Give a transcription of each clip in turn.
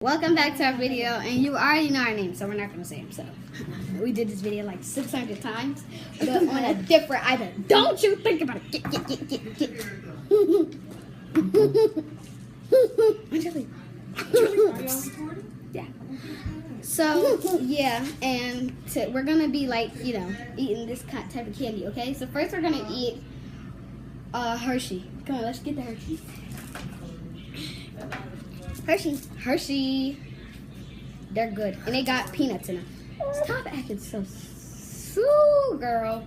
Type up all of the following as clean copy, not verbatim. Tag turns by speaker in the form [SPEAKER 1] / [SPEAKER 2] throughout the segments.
[SPEAKER 1] Welcome back to our video, and you already know our name, so we're not gonna say them. So we did this video like 600 times, but on a different item. Don't you think about it? Get. Angelique. Yeah. So yeah, and we're gonna be like, eating this type of candy. Okay. So first we're gonna eat Hershey. Come on, let's get the Hershey. Hershey. They're good. And they got peanuts in them. Stop acting so girl.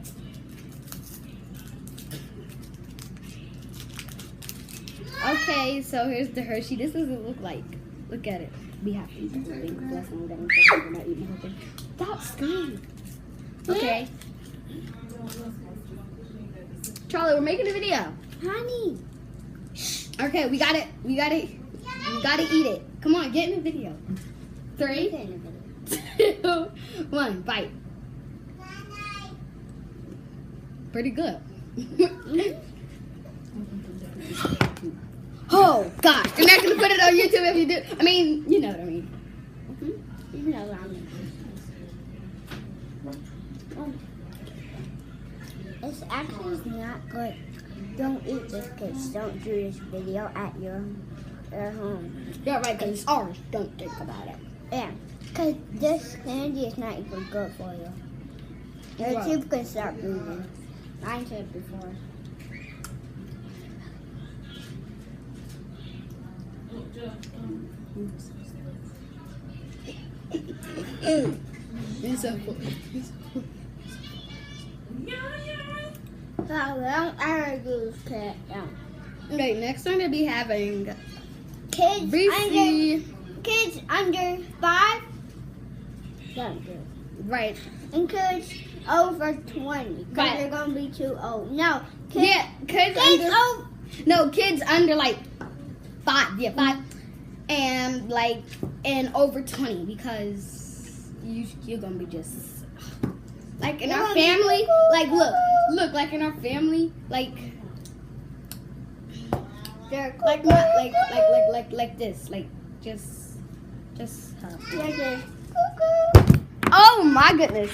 [SPEAKER 1] Okay, so here's the Hershey. This is what it look like. Look at it. Be happy. Stop screaming. Okay. Charlie, we're making a video.
[SPEAKER 2] Honey.
[SPEAKER 1] Okay, we got it. We gotta eat it. Come on, get in the video. 3, 2, 1, bite. Pretty good. Oh gosh, you're not gonna put it on YouTube if you do. I mean, you know what I mean.
[SPEAKER 2] You know what I mean. It's actually not good. Don't eat this, kids. Don't do this video at your home.
[SPEAKER 1] Yeah, right, because it's ours. Don't think about it.
[SPEAKER 2] Yeah, because this candy is not even good for you. Your
[SPEAKER 1] Wow.
[SPEAKER 2] tube can start moving. I said before.
[SPEAKER 1] It's so cool.
[SPEAKER 2] So don't ever use cat.
[SPEAKER 1] Okay, next we're gonna be having
[SPEAKER 2] Kids under 5, don't do it.
[SPEAKER 1] Right.
[SPEAKER 2] And kids over 20, because
[SPEAKER 1] Right.
[SPEAKER 2] they're going to be too old. No, kids,
[SPEAKER 1] Yeah, kids under like 5. Yeah, 5. And like over 20, because you're gonna be just like in our family. Like look, like in our family, like
[SPEAKER 2] they're
[SPEAKER 1] like this, like just oh my goodness.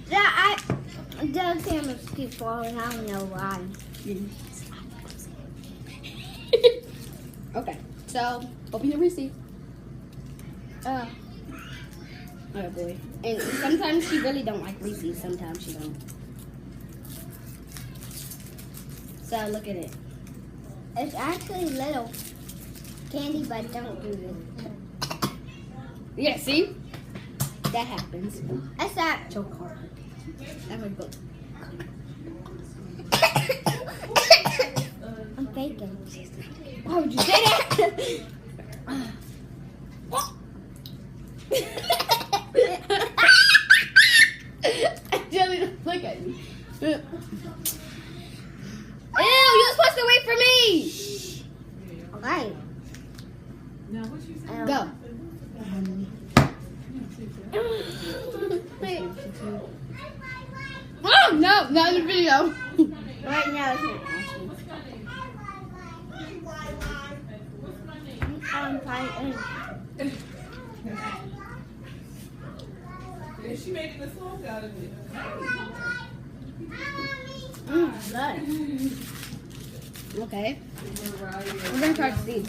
[SPEAKER 2] The cameras keep falling. I don't know why.
[SPEAKER 1] Okay, so open your receipt. Oh boy. And sometimes she really don't like Reese's. Sometimes she don't. So look at it.
[SPEAKER 2] It's actually little candy, but don't do this.
[SPEAKER 1] Yeah, see? That happens.
[SPEAKER 2] That's that.
[SPEAKER 1] Choke hard. That would go.
[SPEAKER 2] I'm faking.
[SPEAKER 1] Why would you say that? Jelly, look at me. Ew, you're supposed to wait for me.
[SPEAKER 2] Alright.
[SPEAKER 1] Go. Oh, no, not in the video.
[SPEAKER 2] Right now it's not asking. I'm fighting.
[SPEAKER 3] Yeah, she making a song out of it.
[SPEAKER 1] Good. Okay. We're gonna try to see.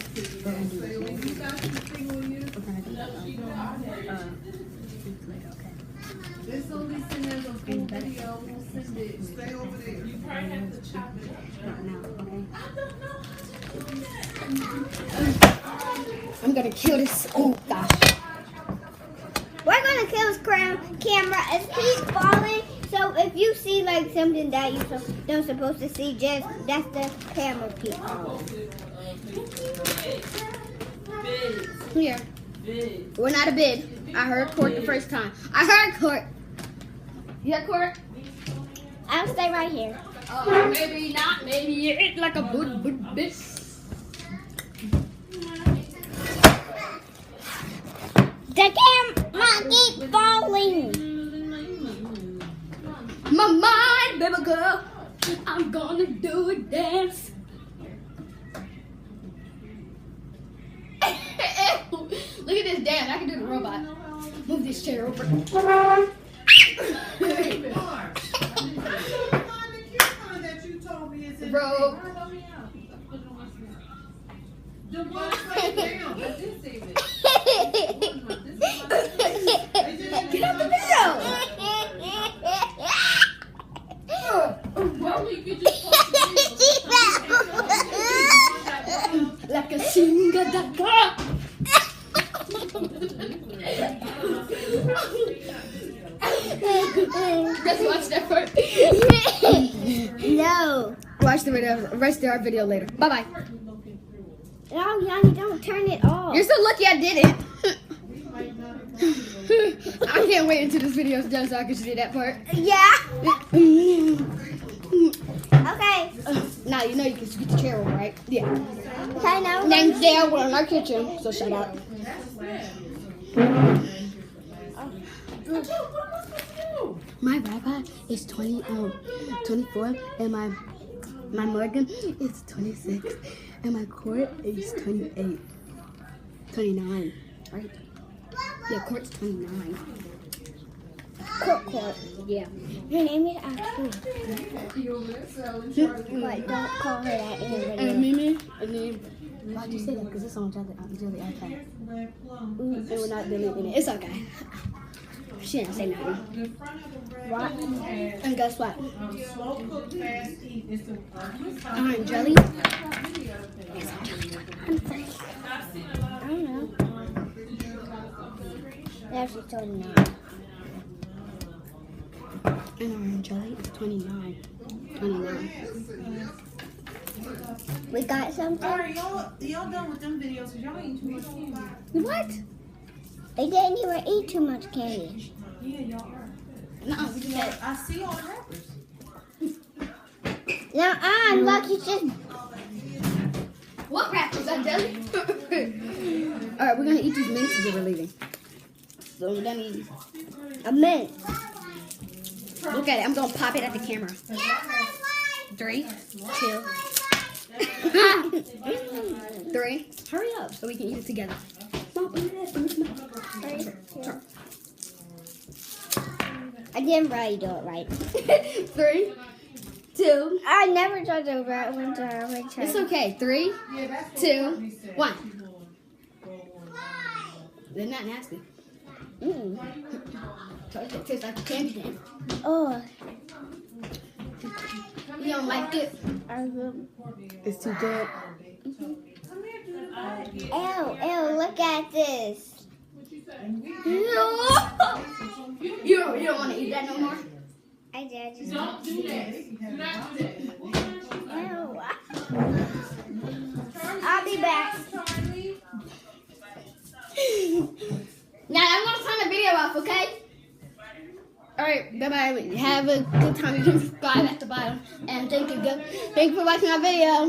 [SPEAKER 1] Okay.
[SPEAKER 3] This only send us a full video. We'll send it. Stay over there. You probably have to chop it.
[SPEAKER 1] Not now, okay? I'm gonna kill this. Oh gosh.
[SPEAKER 2] We're gonna kill this camera. It keeps falling. So if you see like something that you don't supposed to see, just that's the camera keep falling.
[SPEAKER 1] Here. We're not a bid. I heard Court the first time. I heard Court. You heard Court?
[SPEAKER 2] I'll stay right here.
[SPEAKER 1] Oh, maybe not. Maybe you eat like a bitch.
[SPEAKER 2] The camera keep falling.
[SPEAKER 1] My mind, baby girl. I'm gonna do a dance. Look at this dance. I can do the robot. Move this chair over.
[SPEAKER 3] That's the coupon that you told me is in
[SPEAKER 1] Bro.
[SPEAKER 3] the one right down. I did save it.
[SPEAKER 1] Get out the video.
[SPEAKER 3] Well, you could just post the
[SPEAKER 1] Like a singa da ka. Let's watch that part.
[SPEAKER 2] No.
[SPEAKER 1] Watch the video. Rest of our video later. Bye bye.
[SPEAKER 2] No, Yanni, don't turn it off.
[SPEAKER 1] You're so lucky I did it. I can't wait until this video's done so I can see that part.
[SPEAKER 2] Yeah. Okay.
[SPEAKER 1] Now you know you can get the chair over, right? Yeah.
[SPEAKER 2] Okay, now.
[SPEAKER 1] Name's Dale. We're in our kitchen, so shut up. My iPad is 24, and my Morgan is 26, and my Court is 28. 29, right? Yeah, Court's 29.
[SPEAKER 2] Court.
[SPEAKER 1] Yeah.
[SPEAKER 2] Your name is actually. But don't call her that in the
[SPEAKER 1] And
[SPEAKER 2] video.
[SPEAKER 1] Mimi, and then why'd you say that? Because it's on Jelly iPad. And we're not deleting it. It's okay. She didn't say nothing.
[SPEAKER 2] What?
[SPEAKER 1] And guess what?
[SPEAKER 3] slow cook fast eat is the
[SPEAKER 1] Orange jelly.
[SPEAKER 2] I don't know. Now she's 29.
[SPEAKER 1] And orange jelly is 29. 29.
[SPEAKER 2] We got something?
[SPEAKER 3] Alright, y'all done with them videos because y'all eating too much candy.
[SPEAKER 1] What?
[SPEAKER 2] They didn't even eat too much candy.
[SPEAKER 3] Yeah, y'all are.
[SPEAKER 1] No, we just had.
[SPEAKER 3] I see all the rappers.
[SPEAKER 2] Now, look, he's just.
[SPEAKER 1] What rappers are jelly? Alright, we're gonna eat these minces that we're leaving. So we're gonna eat.
[SPEAKER 2] A mint.
[SPEAKER 1] Look at it. I'm gonna pop it at the camera. 3, 2, 3. Hurry up so we can eat it together.
[SPEAKER 2] I didn't really do it right.
[SPEAKER 1] 3, 2.
[SPEAKER 2] I never tried to right one time.
[SPEAKER 1] It's okay. 3, 2, 1. They're not nasty.
[SPEAKER 2] Mm.
[SPEAKER 1] It tastes like a candy cane.
[SPEAKER 2] Oh,
[SPEAKER 1] You don't like it?
[SPEAKER 2] I will.
[SPEAKER 1] It's too good.
[SPEAKER 2] Ew, look at this.
[SPEAKER 1] You don't want to eat that no more?
[SPEAKER 2] I did. Just
[SPEAKER 3] Don't do that. Do not do that.
[SPEAKER 2] Ew. I'll be back.
[SPEAKER 1] Now I'm gonna turn the video off, okay? Alright, bye bye. Have a good time. You can subscribe at the bottom. And thank you for watching our video.